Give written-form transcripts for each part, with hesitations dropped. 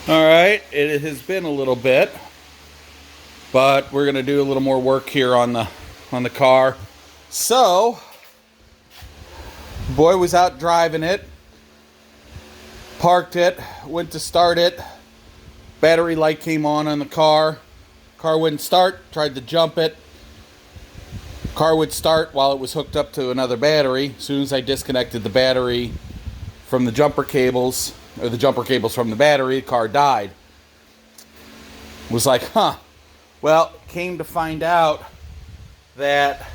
Alright, it has been a little bit, but we're going to do a little more work here on the car. So, boy was out driving it, parked it, went to start it, battery light came on the car wouldn't start, tried to jump it, car would start while it was hooked up to another battery. As soon as I disconnected the battery from the jumper cables, or the jumper cables from the battery, the car died. Was like, huh. Well, came to find out that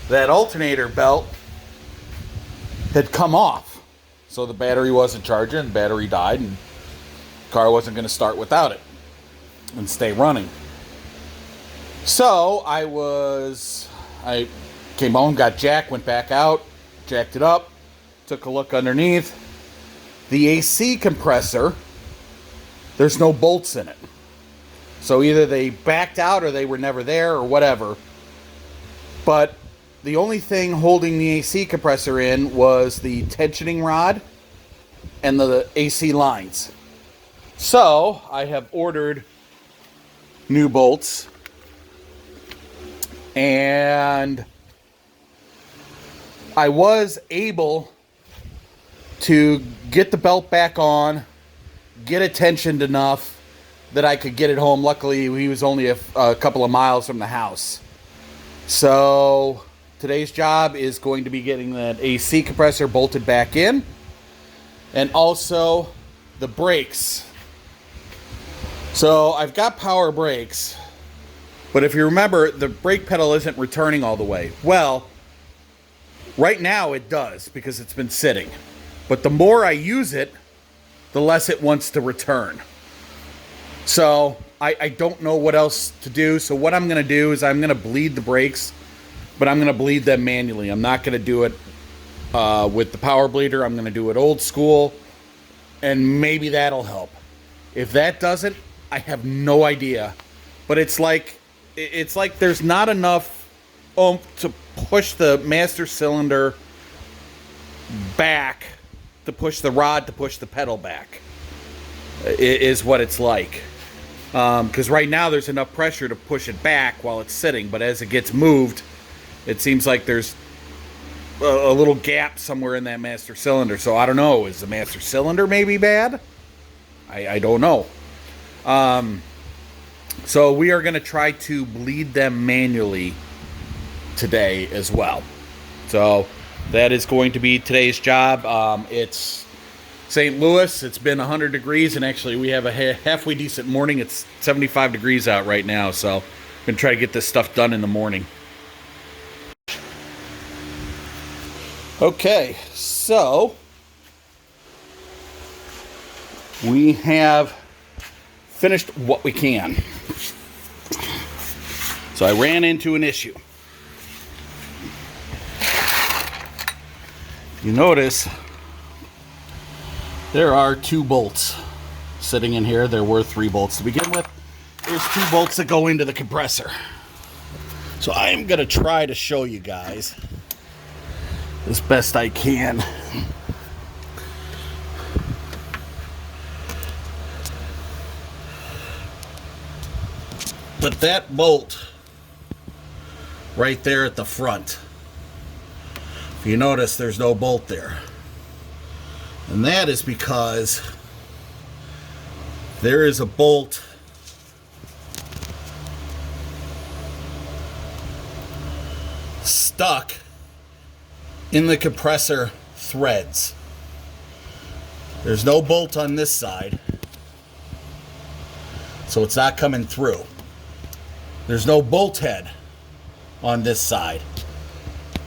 alternator belt had come off. So the battery wasn't charging, the battery died, and the car wasn't going to start without it and stay running. So I came home, got jacked, went back out, jacked it up, took a look underneath. The AC compressor, there's no bolts in it. So either they backed out or they were never there or whatever. But the only thing holding the AC compressor in was the tensioning rod and the AC lines. So I have ordered new bolts, and I was able to get the belt back on, get it tensioned enough that I could get it home. Luckily, he was only a couple of miles from the house. So today's job is going to be getting that AC compressor bolted back in, and also the brakes. So I've got power brakes, but if you remember, the brake pedal isn't returning all the way. Well, right now it does because it's been sitting. But the more I use it, the less it wants to return. So I don't know what else to do. So what I'm going to do is I'm going to bleed the brakes, but I'm going to bleed them manually. I'm not going to do it with the power bleeder. I'm going to do it old school, and maybe that'll help. If that doesn't, I have no idea. But it's like there's not enough oomph to push the master cylinder back, to push the rod, to push the pedal back, is what it's like. Because right now there's enough pressure to push it back while it's sitting, but as it gets moved, it seems like there's a little gap somewhere in that master cylinder. So I don't know, is the master cylinder maybe bad? I don't know. So we are going to try to bleed them manually today as well. So that is going to be today's job. It's St. Louis. It's been 100 degrees, and actually we have a halfway decent morning. It's 75 degrees out right now, so I'm going to try to get this stuff done in the morning. Okay, so we have finished what we can. So I ran into an issue. You notice there are 2 bolts sitting in here. There were 3 bolts to begin with. There's 2 bolts that go into the compressor. So I am going to try to show you guys as best I can. But that bolt right there at the front, if you notice, there's no bolt there. And that is because there is a bolt stuck in the compressor threads. There's no bolt on this side, so it's not coming through. There's no bolt head on this side.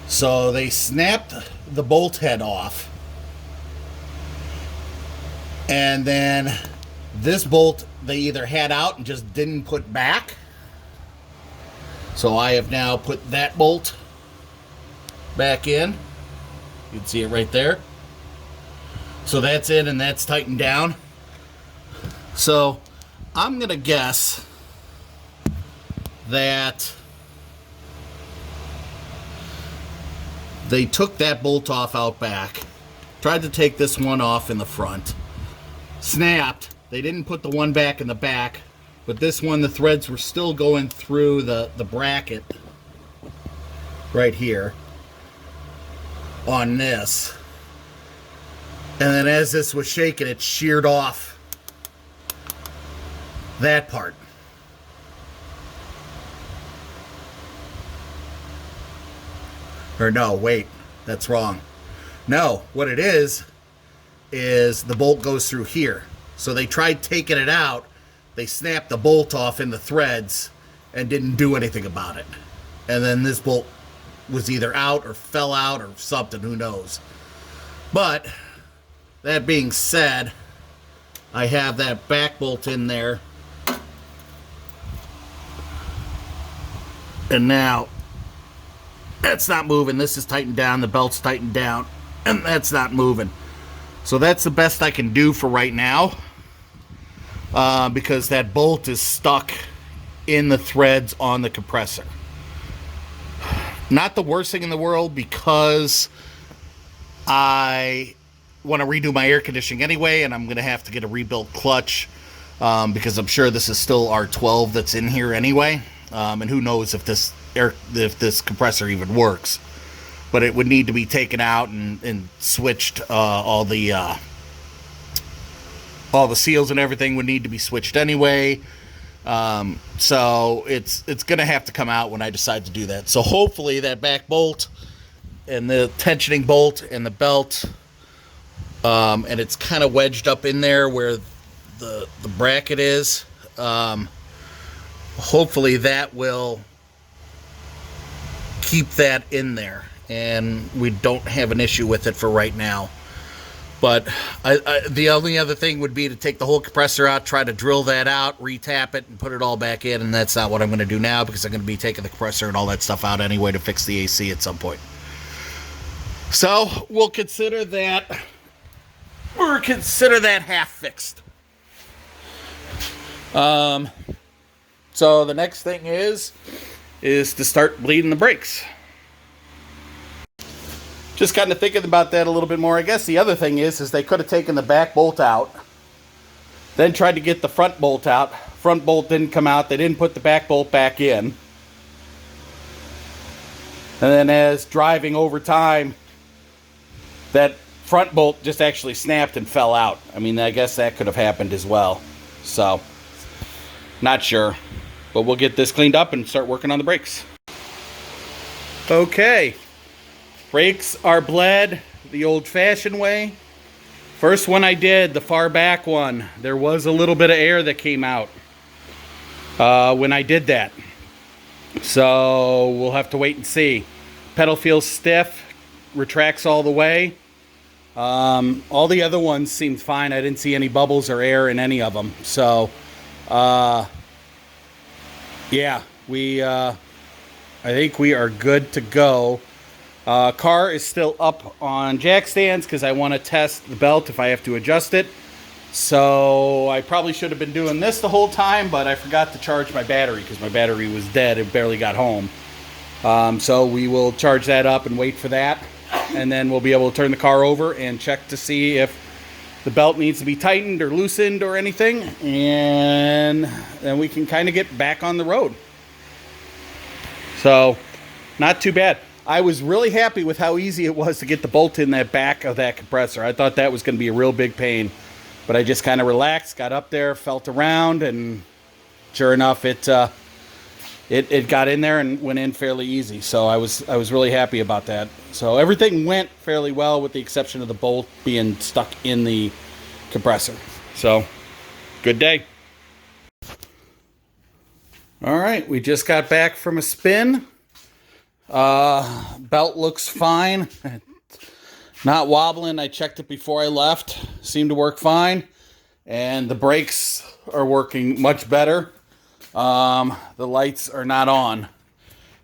So they snapped the bolt head off, and then this bolt they either had out and just didn't put back. So I have now put that bolt back in. You can see it right there. So that's in and that's tightened down. So I'm gonna guess that they took that bolt off out back, tried to take this one off in the front, snapped, They didn't put the one back in the back, but this one, the threads were still going through the bracket right here on this. And then as this was shaking, it sheared off that part. Or no, wait, that's wrong. No, what it is the bolt goes through here. So they tried taking it out. They snapped the bolt off in the threads and didn't do anything about it. And then this bolt was either out or fell out or something, who knows. But that being said, I have that back bolt in there. And now that's not moving. This is tightened down. The belt's tightened down. And that's not moving. So that's the best I can do for right now. Because that bolt is stuck in the threads on the compressor. Not the worst thing in the world, because I want to redo my air conditioning anyway, and I'm going to have to get a rebuilt clutch, because I'm sure this is still R12 that's in here anyway. And who knows if this compressor even works. But it would need to be taken out and switched. All the seals and everything would need to be switched anyway. So it's going to have to come out when I decide to do that. So hopefully that back bolt and the tensioning bolt and the belt, and it's kind of wedged up in there where the bracket is. Hopefully that will keep that in there, and we don't have an issue with it for right now. But the only other thing would be to take the whole compressor out, try to drill that out, retap it, and put it all back in. And that's not what I'm going to do now, because I'm going to be taking the compressor and all that stuff out anyway to fix the AC at some point. So we'll consider that, half fixed. So the next thing is to start bleeding the brakes. Just kind of thinking about that a little bit more. I guess the other thing is they could have taken the back bolt out, then tried to get the front bolt out. Front bolt didn't come out. They didn't put the back bolt back in. And then as driving over time, that front bolt just actually snapped and fell out. I mean, I guess that could have happened as well. So, not sure. But we'll get this cleaned up and start working on the brakes. Okay. Brakes are bled the old-fashioned way. First one I did, the far back one, there was a little bit of air that came out when I did that. So we'll have to wait and see. Pedal feels stiff, retracts all the way. All the other ones seemed fine. I didn't see any bubbles or air in any of them. So, yeah, I think we are good to go. Car is still up on jack stands because I want to test the belt if I have to adjust it. So I probably should have been doing this the whole time, but I forgot to charge my battery because my battery was dead. It barely got home. So we will charge that up and wait for that. And then we'll be able to turn the car over and check to see if the belt needs to be tightened or loosened or anything. And then we can kind of get back on the road. So, not too bad. I was really happy with how easy it was to get the bolt in that back of that compressor. I thought that was going to be a real big pain. But I just kind of relaxed, got up there, felt around, and sure enough, it got in there and went in fairly easy. So I was really happy about that. So everything went fairly well with the exception of the bolt being stuck in the compressor. So, good day. All right, we just got back from a spin. Belt looks fine. Not wobbling. I checked it before I left. Seemed to work fine. And the brakes are working much better. The lights are not on.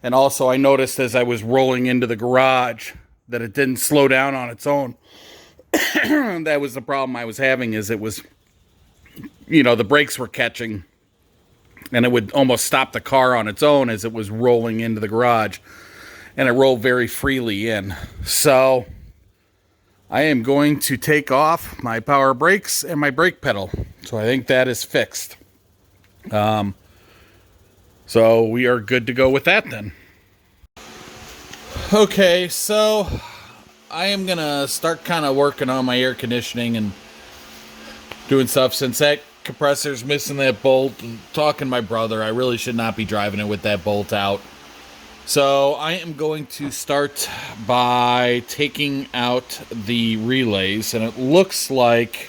And also I noticed as I was rolling into the garage that it didn't slow down on its own. That was the problem I was having, is it was, the brakes were catching. And it would almost stop the car on its own as it was rolling into the garage. And it rolled very freely in. So I am going to take off my power brakes and my brake pedal. So I think that is fixed. So we are good to go with that then. Okay, so I am going to start kind of working on my air conditioning and doing stuff since that compressor's missing that bolt. Talking to my brother, I really should not be driving it with that bolt out. So I am going to start by taking out the relays, and it looks like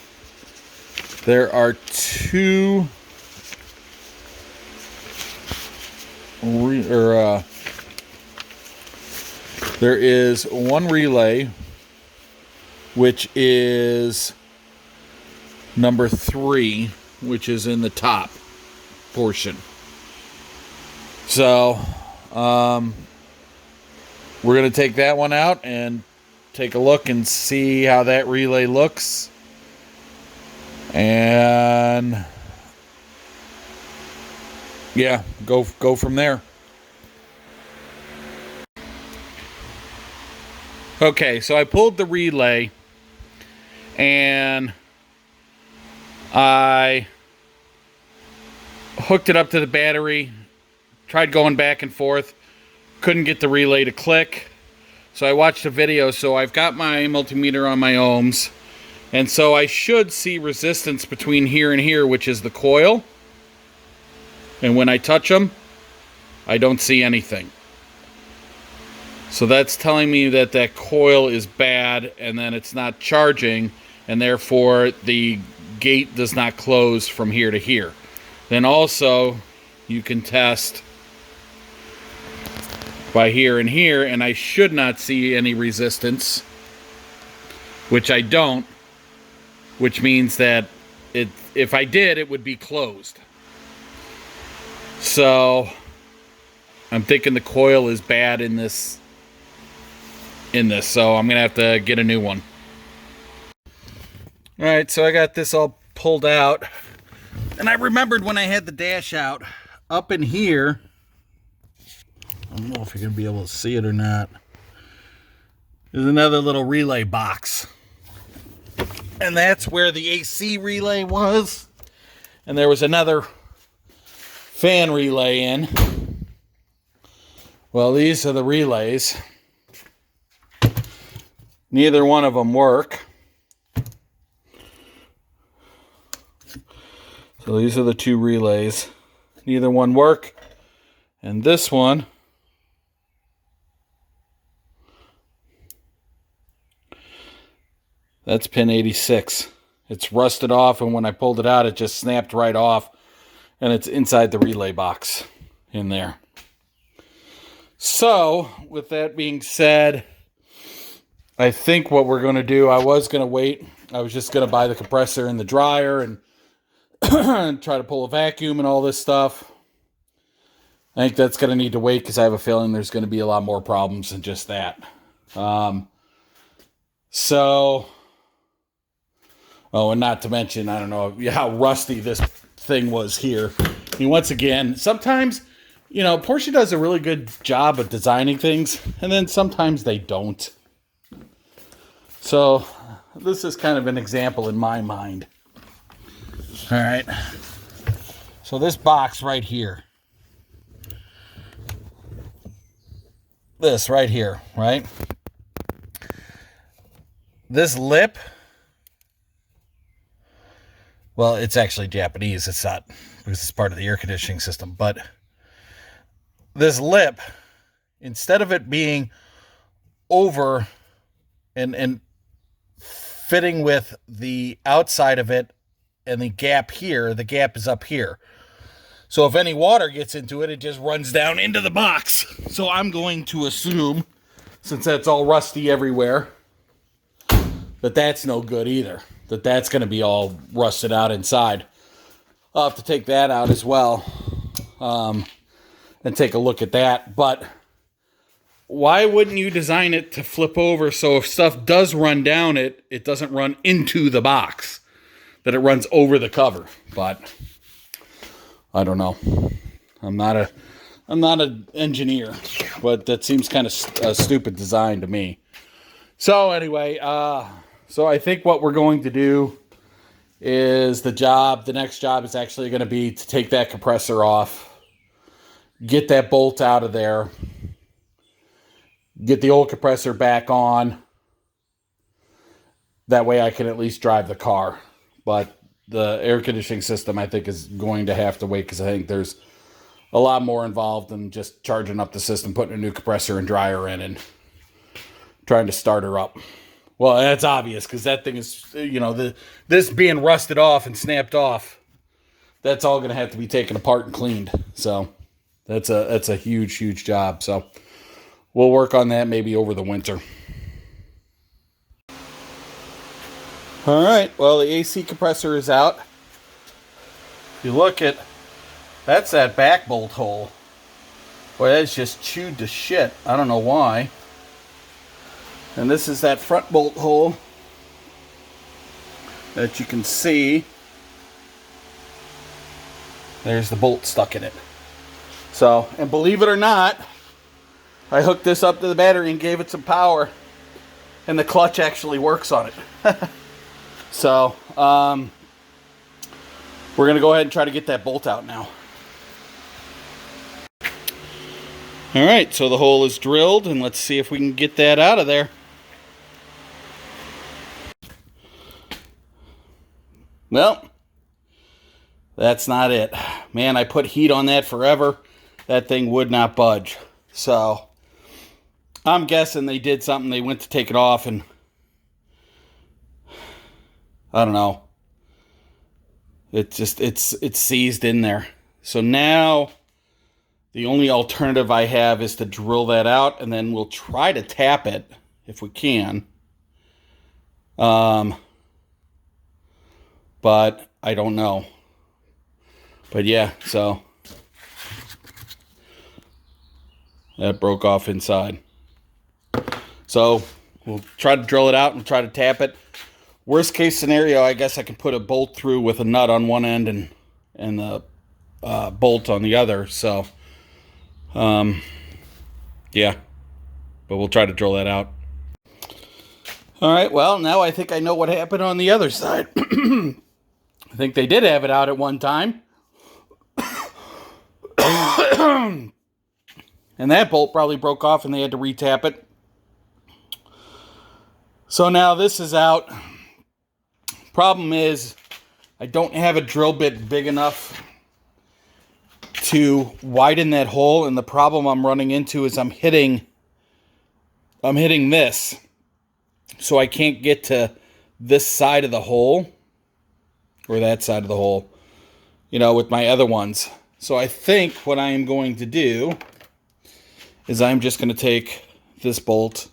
there are two there is one relay which is number 3, which is in the top portion. So we're going to take that one out and take a look and see how that relay looks. And yeah, go from there. Okay, so I pulled the relay and I hooked it up to the battery, tried going back and forth, couldn't get the relay to click. So I watched a video, so I've got my multimeter on my ohms, and so I should see resistance between here and here, which is the coil. And when I touch them, I don't see anything. So that's telling me that that coil is bad, and then it's not charging, and therefore the gate does not close from here to here. Then also you can test by here and here, and I should not see any resistance, which I don't, which means that if I did, it would be closed. So I'm thinking the coil is bad in this, so I'm gonna have to get a new one. All right, so I got this all pulled out, and I remembered when I had the dash out, up in here, I don't know if you're gonna be able to see it or not, there's another little relay box, and that's where the AC relay was, and there was another fan relay in. Well, these are the relays. Neither one of them work. So these are the two relays. Neither one work. And this one that's pin 86. It's rusted off, and when I pulled it out, it just snapped right off, and it's inside the relay box in there. So, with that being said, I think what we're going to do, I was going to wait. I was just going to buy the compressor and the dryer and try to pull a vacuum and all this stuff. I think that's going to need to wait because I have a feeling there's going to be a lot more problems than just that. And not to mention, I don't know how rusty this thing was here. I mean, once again, sometimes, Porsche does a really good job of designing things, and then sometimes they don't. So this is kind of an example in my mind. All right. So this box right here. This right here, right? This lip, well, it's actually Japanese. It's not, because it's part of the air conditioning system. But this lip, instead of it being over and fitting with the outside of it and the gap here, the gap is up here. So if any water gets into it, it just runs down into the box. So I'm going to assume, since that's all rusty everywhere, that that's no good either. That's going to be all rusted out inside. I'll have to take that out as well and take a look at that. But why wouldn't you design it to flip over so if stuff does run down it, it doesn't run into the box, that it runs over the cover? But I don't know. I'm not an engineer, but that seems kind of a stupid design to me. So anyway, so I think what we're going to do is the next job is actually going to be to take that compressor off, get that bolt out of there, get the old compressor back on. That way I can at least drive the car. But the air conditioning system, I think, is going to have to wait because I think there's a lot more involved than just charging up the system, putting a new compressor and dryer in, and trying to start her up. Well, that's obvious because that thing is, this being rusted off and snapped off, that's all going to have to be taken apart and cleaned. So that's a huge, huge job. So we'll work on that maybe over the winter. All right, well, the AC compressor is out. If you look at, that's that back bolt hole. Boy, that's just chewed to shit. I don't know why. And this is that front bolt hole that you can see. There's the bolt stuck in it. So, and believe it or not, I hooked this up to the battery and gave it some power, and the clutch actually works on it. So, we're going to go ahead and try to get that bolt out now. All right, so the hole is drilled, and let's see if we can get that out of there. Well, that's not it. Man, I put heat on that forever. That thing would not budge. So, I'm guessing they did something. They went to take it off, and I don't know. It's seized in there. So now the only alternative I have is to drill that out, and then we'll try to tap it if we can. But I don't know. But yeah, so that broke off inside. So we'll try to drill it out and try to tap it. Worst case scenario, I guess I can put a bolt through with a nut on one end and the bolt on the other. So, yeah, but we'll try to drill that out. All right, well, now I think I know what happened on the other side. I think they did have it out at one time. And that bolt probably broke off and they had to retap it. So now this is out. Problem is, I don't have a drill bit big enough to widen that hole, and the problem I'm running into is I'm hitting this. So I can't get to this side of the hole, or that side of the hole, with my other ones. So I think what I am going to do is I'm just going to take this bolt,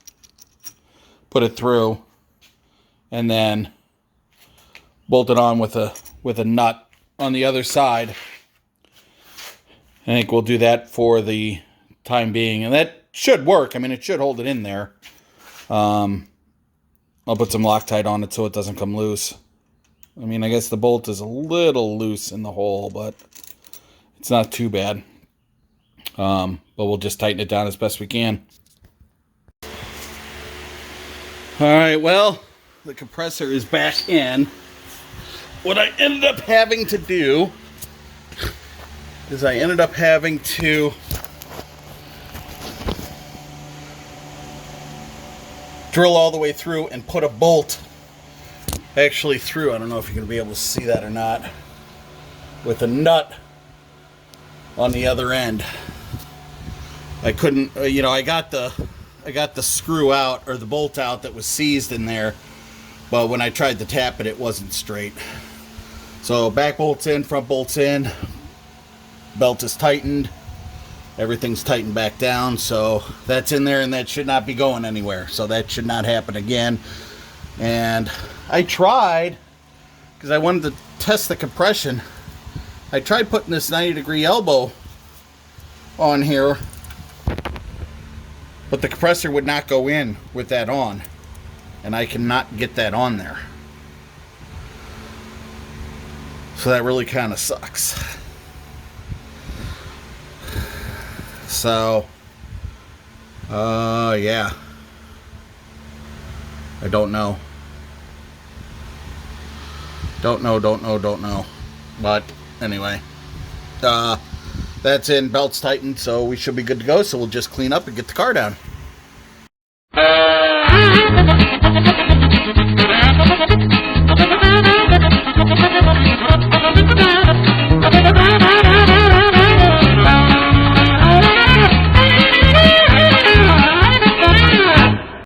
put it through, and then bolt it on with a nut on the other side. I think we'll do that for the time being, and that should work. I mean, it should hold it in there. I'll put some Loctite on it so it doesn't come loose. I mean, I guess the bolt is a little loose in the hole, but it's not too bad. But we'll just tighten it down as best we can. All right, well, the compressor is back in. What I ended up having to do is I ended up having to drill all the way through and put a bolt actually through. I don't know if you're going to be able to see that or not. With a nut on the other end. I couldn't, I got the screw out, or the bolt out that was seized in there, but when I tried to tap it, it wasn't straight. So back bolt's in, front bolt's in, belt is tightened, everything's tightened back down, so that's in there, and that should not be going anywhere. So that should not happen again. And I tried, because I wanted to test the compression, I tried putting this 90-degree elbow on here, but the compressor would not go in with that on, and I cannot get that on there. So that really kind of sucks. So, yeah. I don't know. Don't know. But anyway, that's in, belts tightened, so we should be good to go. So we'll just clean up and get the car down.